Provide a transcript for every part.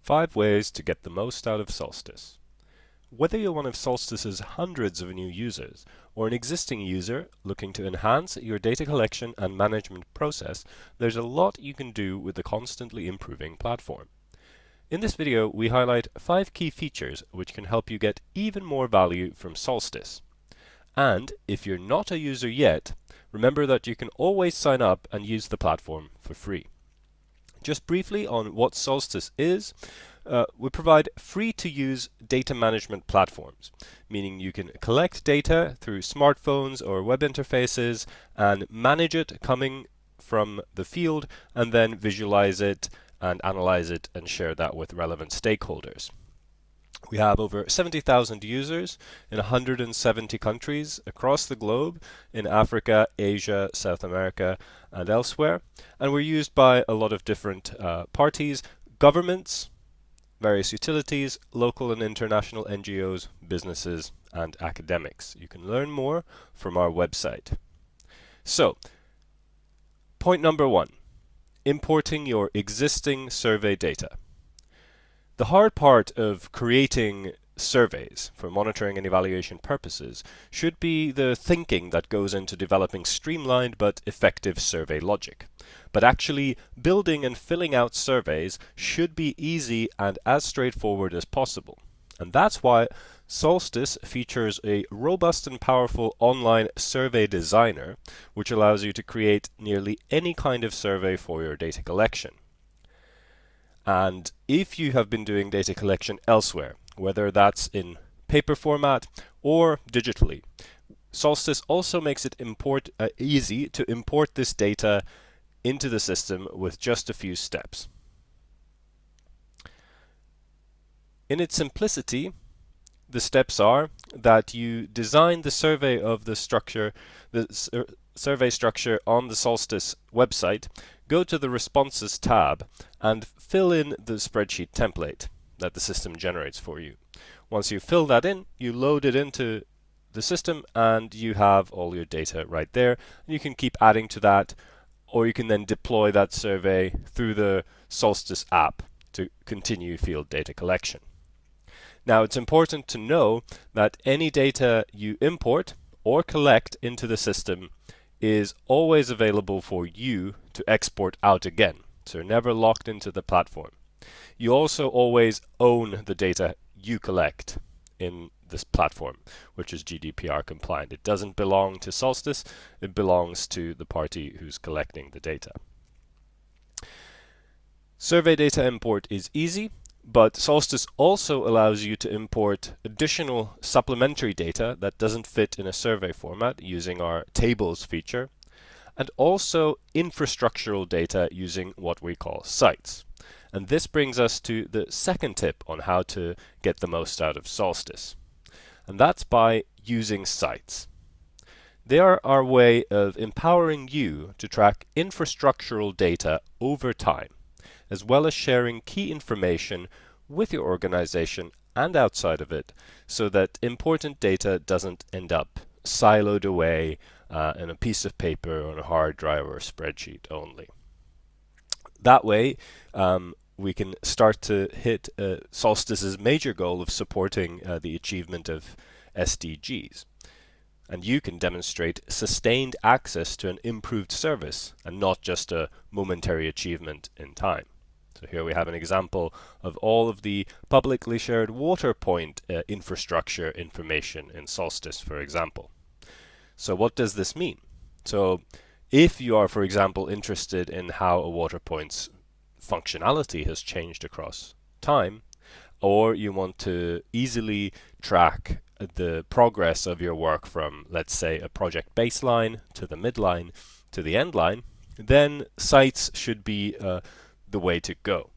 5 ways to get the most out of Solstice. Whether you're one of Solstice's hundreds of new users or an existing user looking to enhance your data collection and management process, there's a lot you can do with the constantly improving platform. In this video, we highlight 5 key features which can help you get even more value from Solstice. And if you're not a user yet, remember that you can always sign up and use the platform for free. Just briefly on what Solstice is, we provide free-to-use data management platforms, meaning you can collect data through smartphones or web interfaces and manage it coming from the field and then visualize it and analyze it and share that with relevant stakeholders. We have over 70,000 users in 170 countries across the globe in Africa, Asia, South America, and elsewhere. And we're used by a lot of different parties, governments, various utilities, local and international NGOs, businesses, and academics. You can learn more from our website. So, point number 1, importing your existing survey data. The hard part of creating surveys for monitoring and evaluation purposes should be the thinking that goes into developing streamlined but effective survey logic. But actually, building and filling out surveys should be easy and as straightforward as possible. And that's why Solstice features a robust and powerful online survey designer, which allows you to create nearly any kind of survey for your data collection. And if you have been doing data collection elsewhere, whether that's in paper format or digitally, Solstice also makes it easy to import this data into the system with just a few steps. In its simplicity, the steps are that you design the survey of the structure, survey structure on the Solstice website, go to the Responses tab and fill in the spreadsheet template that the system generates for you. Once you fill that in, you load it into the system and you have all your data right there. You can keep adding to that, or you can then deploy that survey through the Solstice app to continue field data collection. Now, it's important to know that any data you import or collect into the system is always available for you to export out again, so you're never locked into the platform. You also always own the data you collect in this platform, which is GDPR compliant. It doesn't belong to Solstice, it belongs to the party who's collecting the data. Survey data import is easy, but Solstice also allows you to import additional supplementary data that doesn't fit in a survey format using our tables feature, and also infrastructural data using what we call sites. And this brings us to the second tip on how to get the most out of Solstice. And that's by using sites. They are our way of empowering you to track infrastructural data over time, as well as sharing key information with your organization and outside of it, so that important data doesn't end up siloed away in a piece of paper on a hard drive or a spreadsheet only. That way, we can start to hit Solstice's major goal of supporting the achievement of SDGs. And you can demonstrate sustained access to an improved service and not just a momentary achievement in time. So here we have an example of all of the publicly shared water point infrastructure information in Solstice, for example. So what does this mean? So if you are, for example, interested in how a water point's functionality has changed across time, or you want to easily track the progress of your work from, let's say, a project baseline to the midline to the end line, then sites should be the way to go.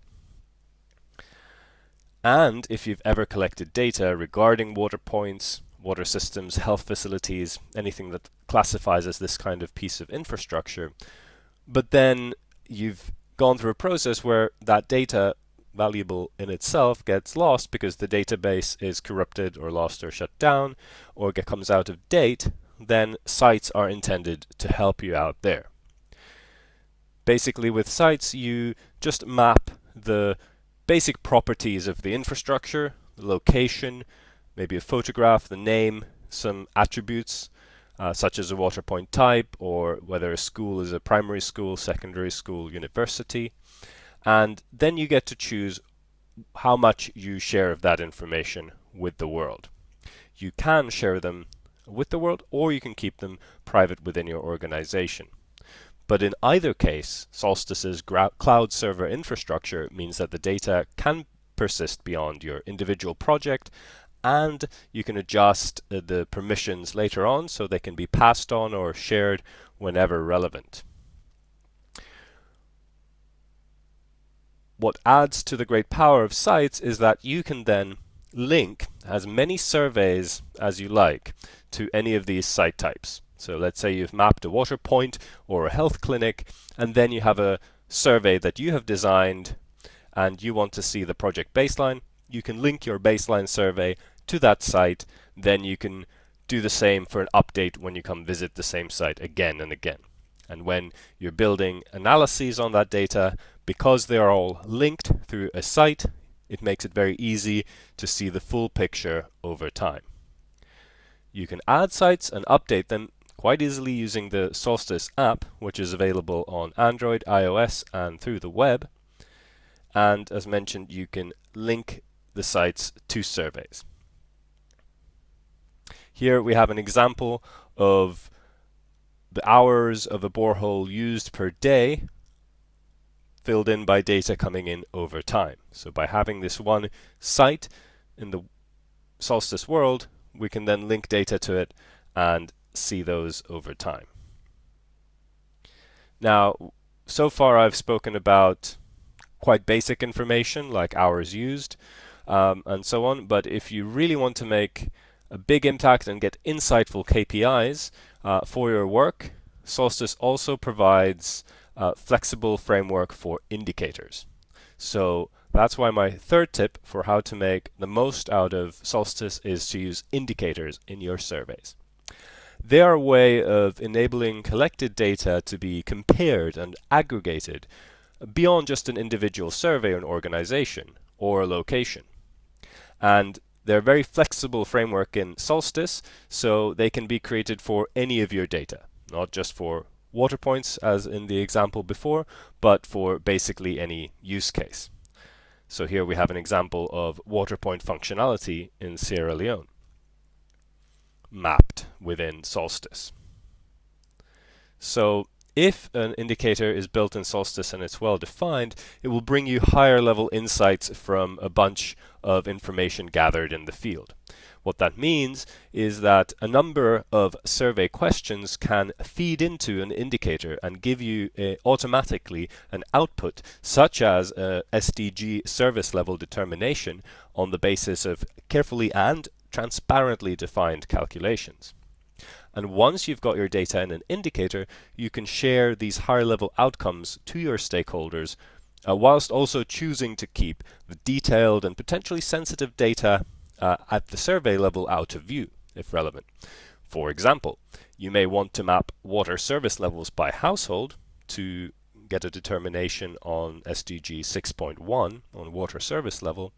And if you've ever collected data regarding water points, water systems, health facilities, anything that classifies as this kind of piece of infrastructure, but then you've gone through a process where that data, valuable in itself, gets lost because the database is corrupted or lost or shut down or comes out of date, then sites are intended to help you out there. Basically, with sites, you just map the basic properties of the infrastructure, the location, maybe a photograph, the name, some attributes, such as a water point type, or whether a school is a primary school, secondary school, university. And then you get to choose how much you share of that information with the world. You can share them with the world, or you can keep them private within your organization. But in either case, Solstice's cloud server infrastructure means that the data can persist beyond your individual project, and you can adjust the permissions later on so they can be passed on or shared whenever relevant. What adds to the great power of sites is that you can then link as many surveys as you like to any of these site types. So let's say you've mapped a water point or a health clinic, and then you have a survey that you have designed and you want to see the project baseline. You can link your baseline survey to that site. Then you can do the same for an update when you come visit the same site again and again. And when you're building analyses on that data, because they are all linked through a site, it makes it very easy to see the full picture over time. You can add sites and update them quite easily using the Solstice app, which is available on Android, iOS, and through the web. And as mentioned, you can link the sites to surveys. Here we have an example of the hours of a borehole used per day filled in by data coming in over time. So by having this one site in the Solstice world, we can then link data to it and see those over time. Now, so far I've spoken about quite basic information like hours used and so on, but if you really want to make a big impact and get insightful KPIs for your work, Solstice also provides a flexible framework for indicators. So that's why my third tip for how to make the most out of Solstice is to use indicators in your surveys. They are a way of enabling collected data to be compared and aggregated beyond just an individual survey or an organization or a location. And they're a very flexible framework in Solstice, so they can be created for any of your data, not just for water points as in the example before, but for basically any use case. So here we have an example of water point functionality in Sierra Leone, mapped within Solstice. So if an indicator is built in Solstice and it's well defined, it will bring you higher level insights from a bunch of information gathered in the field. What that means is that a number of survey questions can feed into an indicator and give you automatically an output, such as a SDG service level determination on the basis of carefully and transparently defined calculations. And once you've got your data in an indicator, you can share these higher level outcomes to your stakeholders, whilst also choosing to keep the detailed and potentially sensitive data at the survey level out of view, if relevant. For example, you may want to map water service levels by household to get a determination on SDG 6.1 on water service level,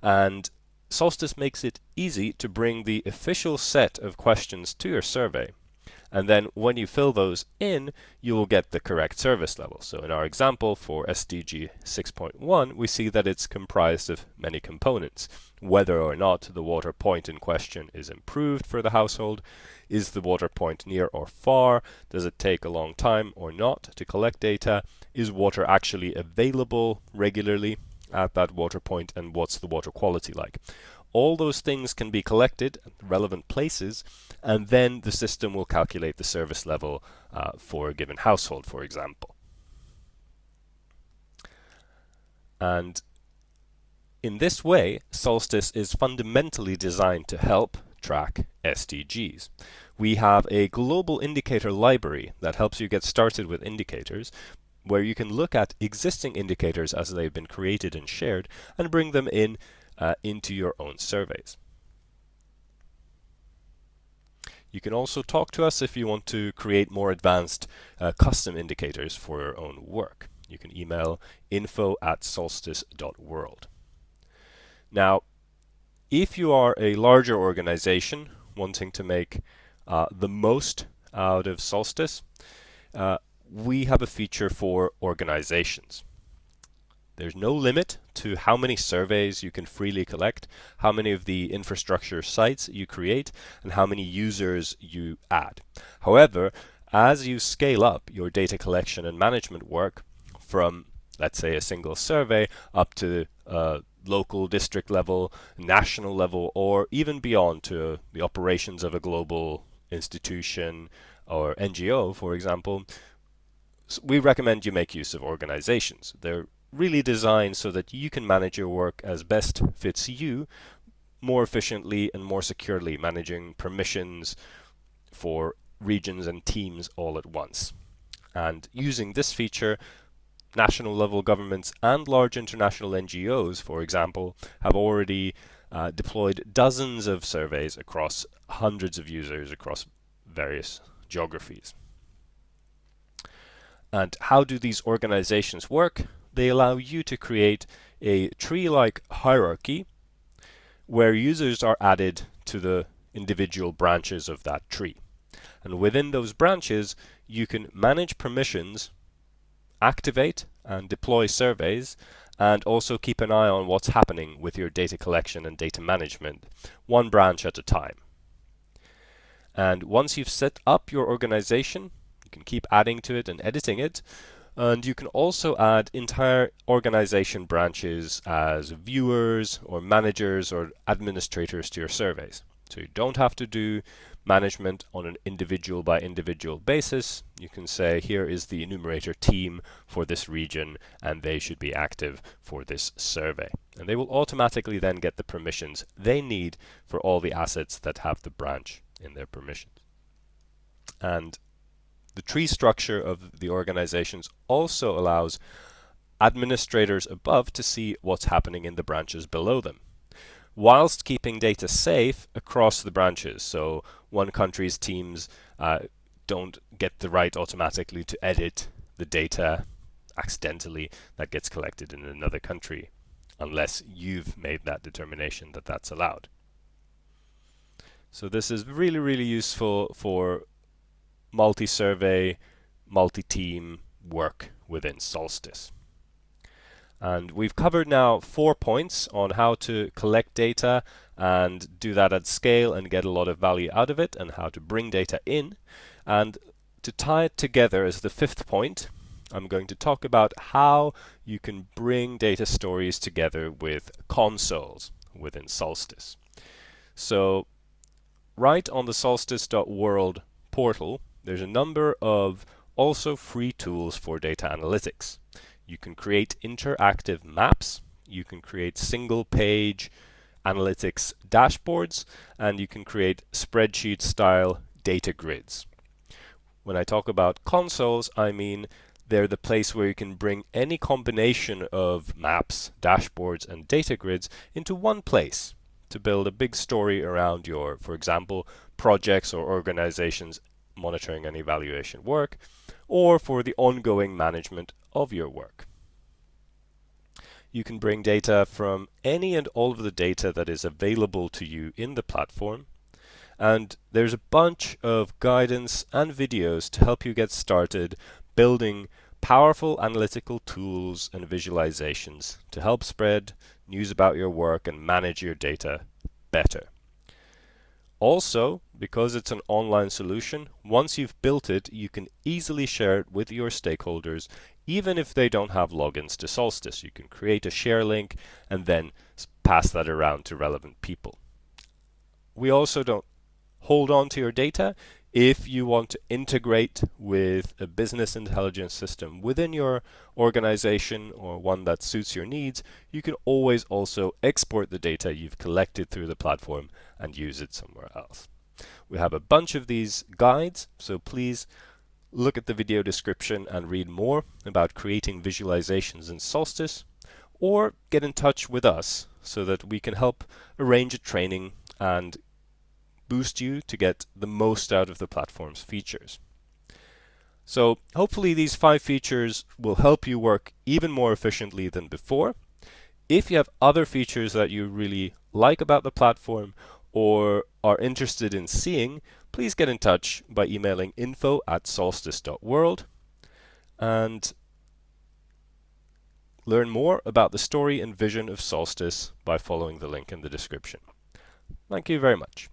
and Solstice makes it easy to bring the official set of questions to your survey, and then when you fill those in, you will get the correct service level. So in our example for SDG 6.1, we see that it's comprised of many components. Whether or not the water point in question is improved for the household, is the water point near or far, does it take a long time or not to collect data, is water actually available regularly at that water point, and what's the water quality like. All those things can be collected at relevant places, and then the system will calculate the service level for a given household, for example. And in this way, Solstice is fundamentally designed to help track SDGs. We have a global indicator library that helps you get started with indicators, where you can look at existing indicators as they've been created and shared and bring them in into your own surveys. You can also talk to us if you want to create more advanced custom indicators for your own work. You can email info@solstice.world. Now, if you are a larger organization wanting to make the most out of Solstice, we have a feature for organizations. There's no limit to how many surveys you can freely collect, how many of the infrastructure sites you create, and how many users you add. However, as you scale up your data collection and management work from, let's say, a single survey up to local district level, national level, or even beyond to the operations of a global institution or NGO, for example, we recommend you make use of organizations. They're really designed so that you can manage your work as best fits you more efficiently and more securely, managing permissions for regions and teams all at once. And using this feature, national level governments and large international NGOs, for example, have already deployed dozens of surveys across hundreds of users across various geographies. And how do these organizations work? They allow you to create a tree-like hierarchy where users are added to the individual branches of that tree. And within those branches, you can manage permissions, activate and deploy surveys, and also keep an eye on what's happening with your data collection and data management, one branch at a time. And once you've set up your organization, you can keep adding to it and editing it. And you can also add entire organization branches as viewers or managers or administrators to your surveys. So you don't have to do management on an individual by individual basis. You can say, here is the enumerator team for this region, and they should be active for this survey. And they will automatically then get the permissions they need for all the assets that have the branch in their permissions. And the tree structure of the organizations also allows administrators above to see what's happening in the branches below them, whilst keeping data safe across the branches. So one country's teams don't get the right automatically to edit the data accidentally that gets collected in another country, unless you've made that determination that that's allowed. So this is really, really useful for multi-survey, multi-team work within Solstice. And we've covered now 4 points on how to collect data and do that at scale and get a lot of value out of it, and how to bring data in. And to tie it together as the 5th point, I'm going to talk about how you can bring data stories together with consoles within Solstice. So right on the solstice.world portal, there's a number of also free tools for data analytics. You can create interactive maps, you can create single-page analytics dashboards, and you can create spreadsheet-style data grids. When I talk about consoles, I mean they're the place where you can bring any combination of maps, dashboards, and data grids into one place to build a big story around your, for example, projects or organizations monitoring and evaluation work, or for the ongoing management of your work. You can bring data from any and all of the data that is available to you in the platform, and there's a bunch of guidance and videos to help you get started building powerful analytical tools and visualizations to help spread news about your work and manage your data better. Also, because it's an online solution, once you've built it, you can easily share it with your stakeholders, even if they don't have logins to Solstice. You can create a share link and then pass that around to relevant people. We also don't hold on to your data. If you want to integrate with a business intelligence system within your organization or one that suits your needs, you can always also export the data you've collected through the platform and use it somewhere else. We have a bunch of these guides, so please look at the video description and read more about creating visualizations in Solstice, or get in touch with us so that we can help arrange a training and boost you to get the most out of the platform's features. So hopefully these 5 features will help you work even more efficiently than before. If you have other features that you really like about the platform or are interested in seeing, please get in touch by emailing info@solstice.world and learn more about the story and vision of Solstice by following the link in the description. Thank you very much.